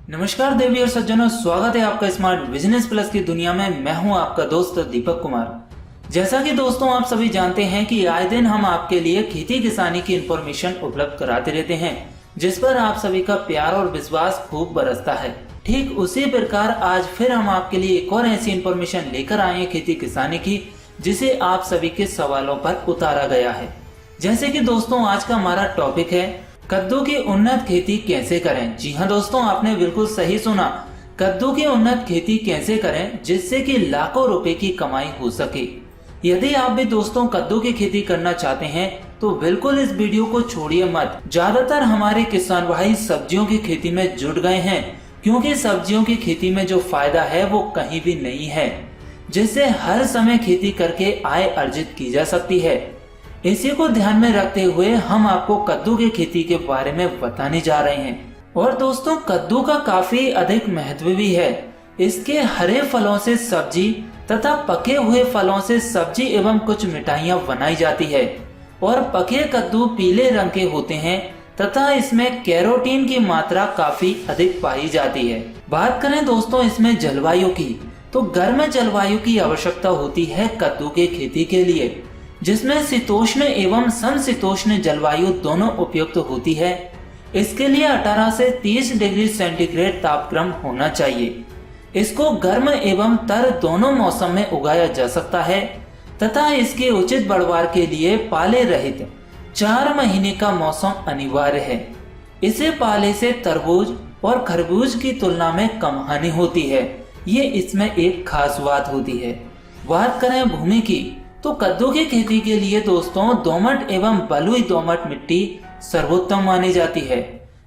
नमस्कार देवी और सज्जनों, स्वागत है आपका स्मार्ट बिजनेस प्लस की दुनिया में। मैं हूं आपका दोस्त दीपक कुमार। जैसा कि दोस्तों आप सभी जानते हैं कि आए दिन हम आपके लिए खेती किसानी की इंफॉर्मेशन उपलब्ध कराते रहते हैं, जिस पर आप सभी का प्यार और विश्वास खूब बरसता है। ठीक उसी प्रकार आज फिर हम आपके लिए एक और ऐसी इंफॉर्मेशन लेकर आए हैं खेती किसानी की, जिसे आप सभी के सवालों पर उतारा गया है। जैसे कि दोस्तों आज का हमारा टॉपिक है कद्दू की उन्नत खेती कैसे करें। जी हाँ दोस्तों, आपने बिल्कुल सही सुना, कद्दू की उन्नत खेती कैसे करें जिससे कि लाखों रुपए की कमाई हो सके। यदि आप भी दोस्तों कद्दू की खेती करना चाहते हैं तो बिल्कुल इस वीडियो को छोड़िए मत। ज्यादातर हमारे किसान भाई सब्जियों की खेती में जुट गए हैं, क्योंकि सब्जियों की खेती में जो फायदा है वो कहीं भी नहीं है, जिससे हर समय खेती करके आय अर्जित की जा सकती है। इसी को ध्यान में रखते हुए हम आपको कद्दू की खेती के बारे में बताने जा रहे हैं। और दोस्तों कद्दू का काफी अधिक महत्व भी है। इसके हरे फलों से सब्जी तथा पके हुए फलों से सब्जी एवं कुछ मिठाइयाँ बनाई जाती है। और पके कद्दू पीले रंग के होते हैं तथा इसमें कैरोटीन की मात्रा काफी अधिक पाई जाती है। बात करें दोस्तों इसमें जलवायु की, तो गर्म जलवायु की आवश्यकता होती है कद्दू के खेती के लिए, जिसमें शीतोष्ण एवं समशीतोष्ण जलवायु दोनों उपयुक्त होती है। इसके लिए 18 से 30 डिग्री सेंटीग्रेड तापक्रम होना चाहिए। इसको गर्म एवं तर दोनों मौसम में उगाया जा सकता है तथा इसके उचित बढ़वार के लिए पाले रहित 4 महीने का मौसम अनिवार्य है। इसे पाले से तरबूज और खरबूज की तुलना में कम हानि होती है। ये इसमें एक खास बात होती है। बात करें भूमि की, तो कद्दू की खेती के लिए दोस्तों दोमट एवं बलुई दोमट मिट्टी सर्वोत्तम मानी जाती है,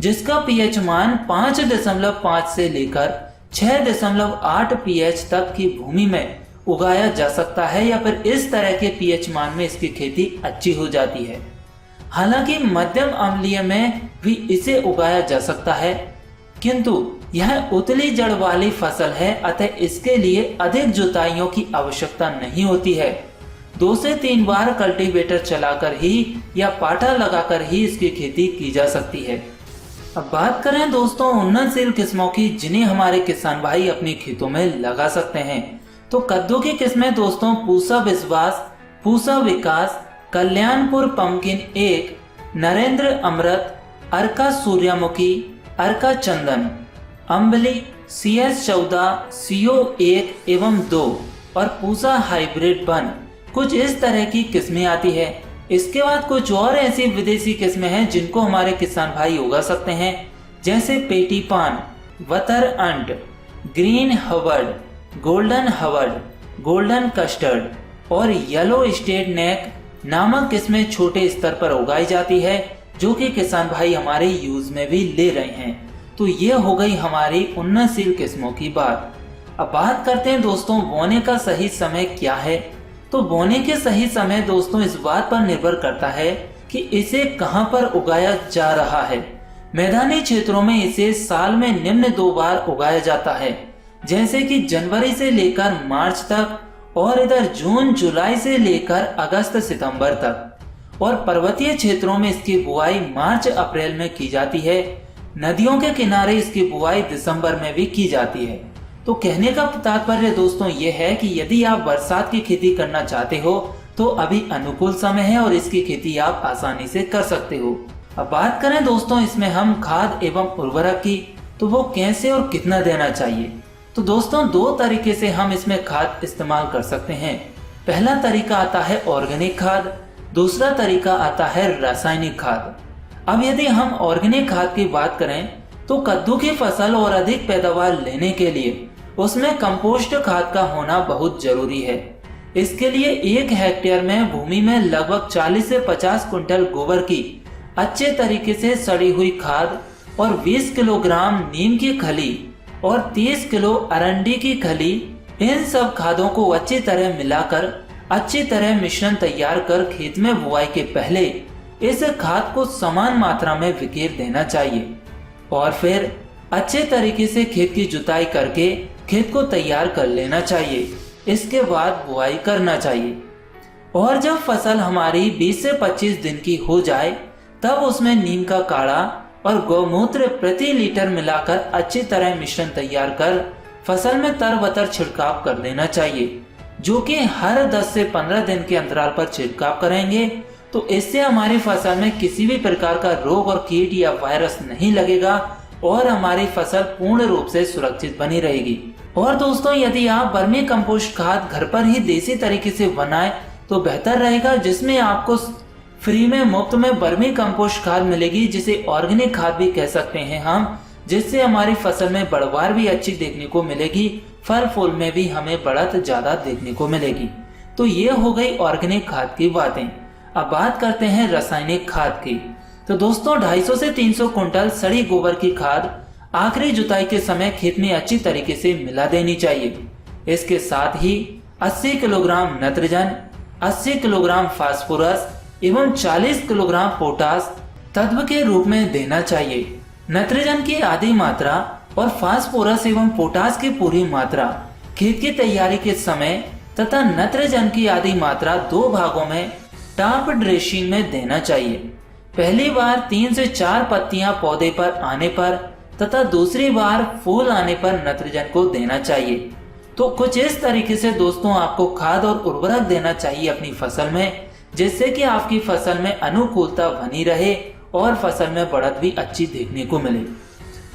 जिसका पीएच मान 5.5 से लेकर 6.8 पीएच तक की भूमि में उगाया जा सकता है, या फिर इस तरह के पीएच मान में इसकी खेती अच्छी हो जाती है। हालांकि मध्यम अम्लीय में भी इसे उगाया जा सकता है, किंतु यह उतली जड़ वाली फसल है, अतः इसके लिए अधिक जुताइयों की आवश्यकता नहीं होती है। 2 से 3 बार कल्टीवेटर चलाकर ही या पाटा लगाकर ही इसकी खेती की जा सकती है। अब बात करें दोस्तों उन्नतशील किस्मों की, जिन्हें हमारे किसान भाई अपने खेतों में लगा सकते हैं, तो कद्दू की किस्में दोस्तों पूसा विश्वास, पूसा विकास, कल्याणपुर पंपकिन 1, नरेंद्र अमृत, अर्का सूर्यमुखी, अर्का चंदन, अम्बली, CS14, CO1 एवं 2 और पूसा हाइब्रिड 1 कुछ इस तरह की किस्में आती है। इसके बाद कुछ और ऐसी विदेशी किस्में हैं जिनको हमारे किसान भाई उगा सकते हैं, जैसे पेटी पान, वतर अंट, ग्रीन हवर्ड, गोल्डन कस्टर्ड और येलो स्टेट नेक नामक किस्में छोटे स्तर पर उगाई जाती है, जो कि किसान भाई हमारे यूज में भी ले रहे हैं। तो ये हो गई हमारी उन्नतशील किस्मों की बात। अब बात करते हैं दोस्तों बोने का सही समय क्या है। तो बोने के सही समय दोस्तों इस बात पर निर्भर करता है कि इसे कहां पर उगाया जा रहा है। मैदानी क्षेत्रों में इसे साल में निम्न 2 बार उगाया जाता है, जैसे कि जनवरी से लेकर मार्च तक, और इधर जून जुलाई से लेकर अगस्त सितंबर तक। और पर्वतीय क्षेत्रों में इसकी बुआई मार्च अप्रैल में की जाती है। नदियों के किनारे इसकी बुआई दिसंबर में भी की जाती है। तो कहने का तात्पर्य दोस्तों ये है कि यदि आप बरसात की खेती करना चाहते हो तो अभी अनुकूल समय है और इसकी खेती आप आसानी से कर सकते हो। अब बात करें दोस्तों इसमें हम खाद एवं उर्वरक की, तो वो कैसे और कितना देना चाहिए। तो दोस्तों 2 तरीके से हम इसमें खाद इस्तेमाल कर सकते हैं। पहला तरीका आता है ऑर्गेनिक खाद, दूसरा तरीका आता है रासायनिक खाद। अब यदि हम ऑर्गेनिक खाद की बात करें तो कद्दू की फसल और अधिक पैदावार लेने के लिए उसमें कंपोस्ट खाद का होना बहुत जरूरी है। इसके लिए 1 हेक्टेयर में भूमि में लगभग 40 से 50 कुंटल गोबर की अच्छे तरीके से सड़ी हुई खाद और 20 किलोग्राम नीम की खली और 30 किलो अरंडी की खली, इन सब खादों को अच्छी तरह मिलाकर अच्छी तरह मिश्रण तैयार कर खेत में बुआई के पहले इस खाद को समान मात्रा में बिखेर देना चाहिए और फिर अच्छे तरीके से खेत की जुताई करके खेत को तैयार कर लेना चाहिए। इसके बाद बुआई करना चाहिए और जब फसल हमारी 20 से 25 दिन की हो जाए तब उसमें नीम का काढ़ा और गौमूत्र प्रति लीटर मिलाकर अच्छी तरह मिश्रण तैयार कर फसल में तरबतर छिड़काव कर देना चाहिए, जो कि हर 10 से 15 दिन के अंतराल पर छिड़काव करेंगे तो इससे हमारी फसल में किसी भी प्रकार का रोग और कीट या वायरस नहीं लगेगा और हमारी फसल पूर्ण रूप से सुरक्षित बनी रहेगी। और दोस्तों, यदि आप वर्मी कंपोस्ट खाद घर पर ही देसी तरीके से बनाएं तो बेहतर रहेगा, जिसमें आपको फ्री में मुफ्त में वर्मी कंपोस्ट खाद मिलेगी, जिसे ऑर्गेनिक खाद भी कह सकते हैं हम, जिससे हमारी फसल में बढ़वार भी अच्छी देखने को मिलेगी, फल फूल में भी हमें बढ़त ज्यादा देखने को मिलेगी। तो ये हो गई ऑर्गेनिक खाद की बातें। अब बात करते हैं रासायनिक खाद की। तो दोस्तों, 250 से 300 कुंटल सड़ी गोबर की खाद आखिरी जुताई के समय खेत में अच्छी तरीके से मिला देनी चाहिए। इसके साथ ही 80 किलोग्राम नाइट्रोजन, 80 किलोग्राम फास्फोरस एवं 40 किलोग्राम पोटास तत्व के रूप में देना चाहिए। नाइट्रोजन की आधी मात्रा और फास्फोरस एवं पोटास की पूरी मात्रा खेत की तैयारी के समय तथा नाइट्रोजन की आधी मात्रा 2 भागों में टॉप ड्रेसिंग में देना चाहिए। पहली बार 3 से 4 पत्तियां पौधे पर आने पर तथा दूसरी बार फूल आने पर नाइट्रोजन को देना चाहिए। तो कुछ इस तरीके से दोस्तों आपको खाद और उर्वरक देना चाहिए अपनी फसल में, जिससे कि आपकी फसल में अनुकूलता बनी रहे और फसल में बढ़त भी अच्छी देखने को मिले।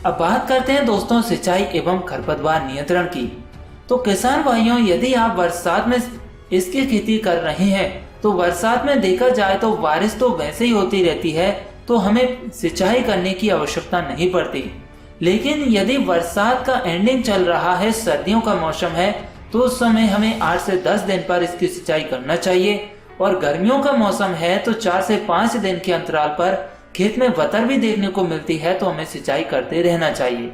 अब बात करते हैं दोस्तों सिंचाई एवं खरपतवार नियंत्रण की। तो किसान भाइयों, यदि आप बरसात में इसकी खेती कर रहे हैं तो बरसात में देखा जाए तो बारिश तो वैसे ही होती रहती है, तो हमें सिंचाई करने की आवश्यकता नहीं पड़ती। लेकिन यदि बरसात का एंडिंग चल रहा है, सर्दियों का मौसम है, तो उस समय हमें 8 से 10 दिन पर इसकी सिंचाई करना चाहिए। और गर्मियों का मौसम है तो 4 से 5 दिन के अंतराल पर खेत में बतर भी देखने को मिलती है, तो हमें सिंचाई करते रहना चाहिए।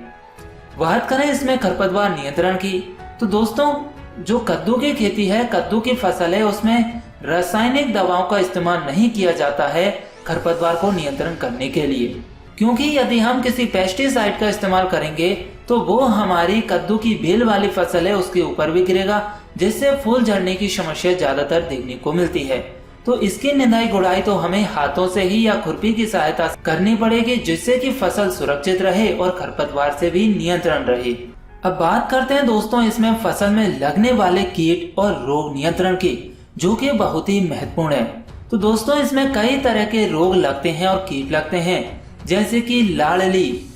बात करें इसमें खरपतवार नियंत्रण की, तो दोस्तों जो कद्दू की खेती है, कद्दू की फसल है, उसमें रासायनिक दवाओं का इस्तेमाल नहीं किया जाता है खरपतवार को नियंत्रण करने के लिए, क्योंकि यदि हम किसी पेस्टिसाइड का इस्तेमाल करेंगे तो वो हमारी कद्दू की बेल वाली फसल है उसके ऊपर भी गिरेगा, जिससे फूल झड़ने की समस्या ज्यादातर देखने को मिलती है। तो इसकी निदाई गुड़ाई तो हमें हाथों से ही या खुरपी की सहायता करनी पड़ेगी, जिससे कि फसल सुरक्षित रहे और खरपतवार से भी नियंत्रण रहे। अब बात करते हैं दोस्तों इसमें फसल में लगने वाले कीट और रोग नियंत्रण की, जो कि बहुत ही महत्वपूर्ण है। तो दोस्तों इसमें कई तरह के रोग लगते हैं और कीट लगते हैं, जैसे कि लाड़ली,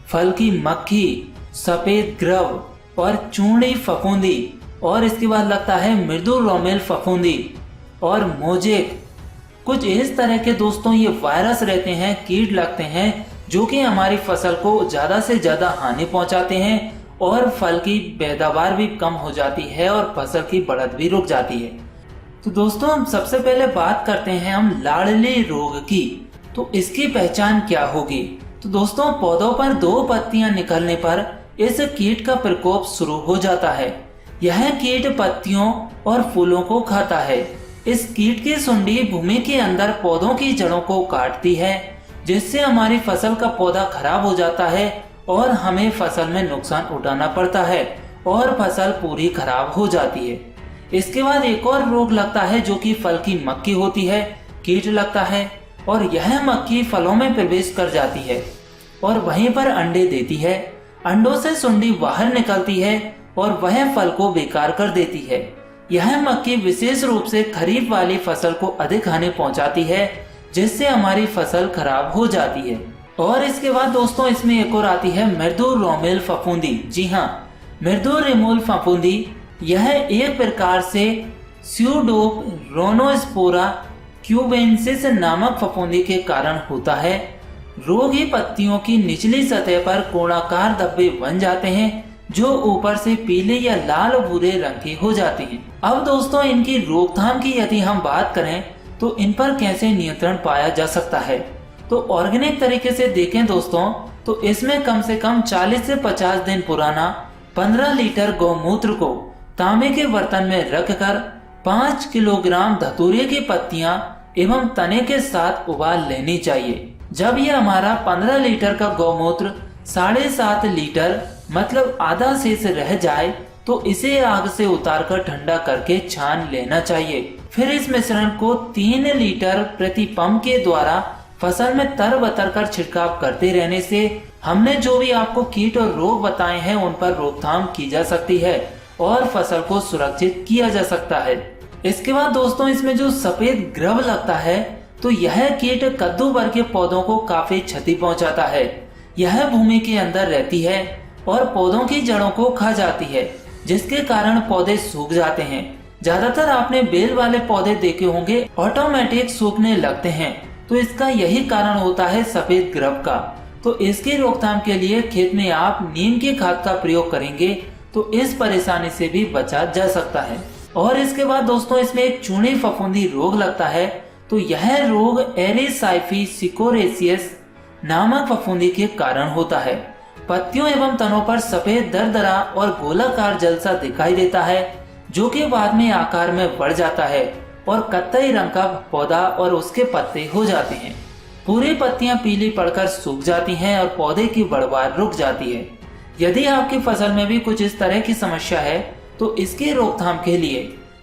फल की मक्खी, सफेद ग्रव और चूड़ी फफूंदी, और इसके बाद लगता है मृदु रोमेल फफूंदी और मोजेक। कुछ इस तरह के दोस्तों ये वायरस रहते हैं, कीट लगते हैं, जो कि हमारी फसल को ज्यादा से ज्यादा हानि पहुंचाते हैं और फल की पैदावार भी कम हो जाती है और फसल की बढ़त भी रुक जाती है। तो दोस्तों हम सबसे पहले बात करते हैं हम लाड़ली रोग की। तो इसकी पहचान क्या होगी? तो दोस्तों पौधों पर 2 पत्तियां निकलने पर इस कीट का प्रकोप शुरू हो जाता है। यह कीट पत्तियों और फूलों को खाता है। इस कीट की सुंडी भूमि के अंदर पौधों की जड़ों को काटती है, जिससे हमारी फसल का पौधा खराब हो जाता है और हमें फसल में नुकसान उठाना पड़ता है और फसल पूरी खराब हो जाती है। इसके बाद एक और रोग लगता है जो कि फल की मक्खी होती है, कीट लगता है और यह मक्खी फलों में प्रवेश कर जाती है और वहीं पर अंडे देती है। अंडों से सुंडी बाहर निकलती है और वह फल को बेकार कर देती है। यह मक्खी विशेष रूप से खरीफ वाली फसल को अधिक हानि पहुंचाती है, जिससे हमारी फसल खराब हो जाती है। और इसके बाद दोस्तों इसमें एक और आती है मृदु रोमेल फफूंदी। जी हाँ, मृदु रेमोल फफूंदी यह एक प्रकार से स्यूडोरोनोस्पोरा क्यूबेंसिस नामक फफूंदी के कारण होता है। रोग ही पत्तियों की निचली सतह पर कोणाकार धब्बे बन जाते हैं, जो ऊपर से पीले या लाल भूरे रंग के हो जाते हैं। अब दोस्तों इनकी रोकथाम की यदि हम बात करें तो इन पर कैसे नियंत्रण पाया जा सकता है? तो ऑर्गेनिक तरीके से देखें दोस्तों तो इसमें कम से कम 40 से 50 दिन पुराना 15 लीटर गौमूत्र को तांबे के बर्तन में रखकर 5 किलोग्राम धतूरे की पत्तियां एवं तने के साथ उबाल लेनी चाहिए। जब ये हमारा 15 लीटर का गौमूत्र 7.5 लीटर मतलब आधा शेष रह जाए तो इसे आग से उतारकर ठंडा करके छान लेना चाहिए। फिर इस मिश्रण को 3 लीटर प्रति पंप के द्वारा फसल में तर बतर कर छिड़काव करते रहने से हमने जो भी आपको कीट और रोग बताए हैं उन पर रोकथाम की जा सकती है और फसल को सुरक्षित किया जा सकता है। इसके बाद दोस्तों इसमें जो सफेद ग्रब लगता है तो यह कीट कद्दू वर्ग के पौधों को काफी क्षति पहुंचाता है। यह भूमि के अंदर रहती है और पौधों की जड़ों को खा जाती है, जिसके कारण पौधे सूख जाते हैं। ज्यादातर आपने बेल वाले पौधे देखे होंगे ऑटोमेटिक सूखने लगते हैं, तो इसका यही कारण होता है सफेद ग्रब का। तो इसकी रोकथाम के लिए खेत में आप नीम की खाद का प्रयोग करेंगे तो इस परेशानी से भी बचा जा सकता है। और इसके बाद दोस्तों इसमें एक चूनी फफूंदी रोग लगता है, तो यह रोग एरिसाइफी सिकोरेसियस नामक फफूंदी के कारण होता है। पत्तियों एवं तनों पर सफेद दरदरा और गोलाकार जलसा दिखाई देता है, जो कि बाद में आकार में बढ़ जाता है और कत्थई रंग का पौधा और उसके पत्ते हो जाते हैं। पूरी पत्तियां पीली पड़कर सूख जाती हैं और पौधे की बढ़वार रुक जाती है। यदि आपकी फसल में भी कुछ इस तरह की समस्या है तो इसकी रोकथाम के लिए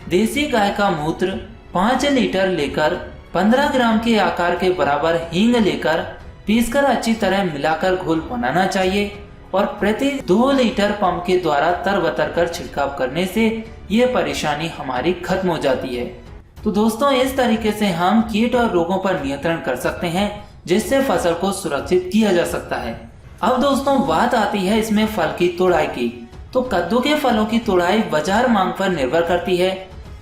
देसी गाय का मूत्र 5 लीटर लेकर 15 ग्राम के आकार के बराबर हींग लेकर पीसकर अच्छी तरह मिलाकर घोल बनाना चाहिए और प्रति 2 लीटर पंप के द्वारा तरबतर कर छिड़काव करने से ये परेशानी हमारी खत्म हो जाती है। तो दोस्तों इस तरीके से हम कीट और रोगों पर नियंत्रण कर सकते हैं, जिससे फसल को सुरक्षित किया जा सकता है। अब दोस्तों बात आती है इसमें फल की तोड़ाई की। तो कद्दू के फलों की तोड़ाई बाजार मांग पर निर्भर करती है।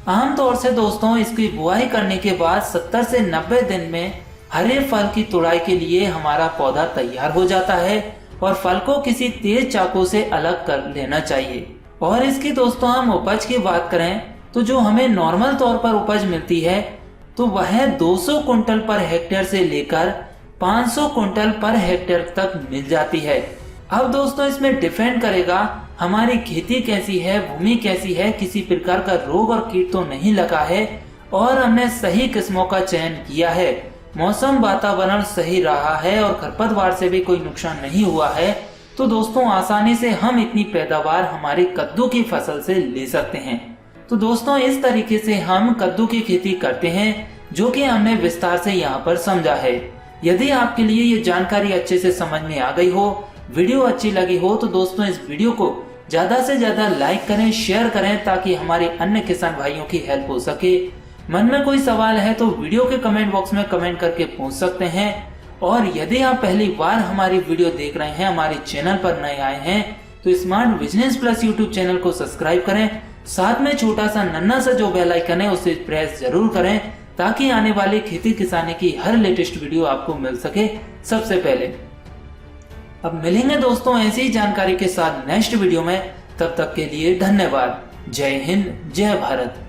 आमतौर से दोस्तों इसकी बुआई करने के बाद 70 से 90 दिन में हरे फल की तोड़ाई के लिए हमारा पौधा तैयार हो जाता है और फल को किसी तेज चाकू से अलग कर लेना चाहिए। और इसकी दोस्तों हम उपज की बात करें तो जो हमें नॉर्मल तौर पर उपज मिलती है तो वह 200 कुंटल पर हेक्टेयर से लेकर 500 कुंटल पर हेक्टेयर तक मिल जाती है। अब दोस्तों इसमें डिपेंड करेगा हमारी खेती कैसी है, भूमि कैसी है, किसी प्रकार का रोग और कीट तो नहीं लगा है और हमने सही किस्मों का चयन किया है, मौसम वातावरण सही रहा है और खरपतवार से भी कोई नुकसान नहीं हुआ है, तो दोस्तों आसानी से हम इतनी पैदावार हमारी कद्दू की फसल से ले सकते हैं। तो दोस्तों इस तरीके से हम कद्दू की खेती करते हैं, जो कि हमने विस्तार से यहाँ पर समझा है। यदि आपके लिए ये जानकारी अच्छे से समझ में आ गई हो, वीडियो अच्छी लगी हो, तो दोस्तों इस वीडियो को ज्यादा से ज्यादा लाइक करें, शेयर करें, ताकि हमारे अन्य किसान भाइयों की हेल्प हो सके। मन में कोई सवाल है तो वीडियो के कमेंट बॉक्स में कमेंट करके पूछ सकते हैं। और यदि आप पहली बार हमारी वीडियो देख रहे हैं, हमारे चैनल पर नए आए हैं, तो smart business plus YouTube channel को सब्सक्राइब करें। साथ में छोटा सा नन्हा सा जो बेल आइकन है उसे प्रेस जरूर करें, ताकि आने वाली खेती किसानी की हर लेटेस्ट वीडियो आपको मिल सके सबसे पहले। अब मिलेंगे दोस्तों ऐसी जानकारी के साथ नेक्स्ट वीडियो में, तब तक के लिए धन्यवाद। जय हिंद, जय भारत।